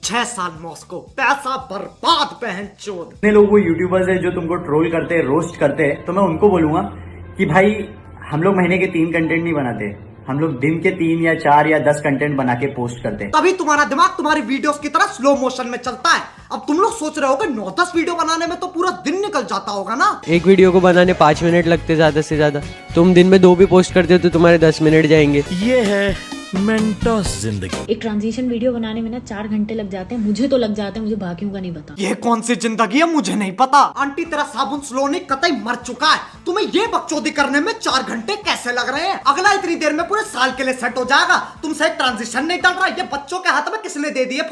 6 साल मॉस्को, पैसा बर्बाद बहन चोद। कितने लोग वो यूट्यूबर्स है जो तुमको ट्रोल करते हैं, रोस्ट करते हैं, तो मैं उनको बोलूंगा कि भाई हम लोग महीने के 3 कंटेंट नहीं बनाते, हम लोग दिन के 3 या 4 या 10 कंटेंट बना के पोस्ट करते हैं। तभी तुम्हारा दिमाग तुम्हारी वीडियोस की तरह स्लो मोशन में चलता है। अब तुम लोग सोच रहे हो कि 9-10 वीडियो बनाने में तो पूरा दिन निकल जाता होगा ना। एक वीडियो को बनाने 5 मिनट लगते ज्यादा से ज्यादा, तुम दिन में 2 भी पोस्ट करते हो तो तुम्हारे 10 मिनट जाएंगे। ये है मेंटोस जिंदगी। एक ट्रांजिशन वीडियो बनाने में ना 4 घंटे लग जाते हैं, मुझे तो लग जाते हैं, मुझे बाकियों का नहीं पता। ये कौन सी जिंदगी है मुझे नहीं पता। आंटी तेरा साबुन स्लोनी कतई मर चुका है, तुम्हें ये बकचोदी करने में 4 घंटे कैसे लग रहे हैं? अगला इतनी देर में पूरे साल के लिए सेट हो जाएगा। तुमसे एक ट्रांजिशन नहीं डल रहा, ये बच्चों के हाथ में किसने दे दिए?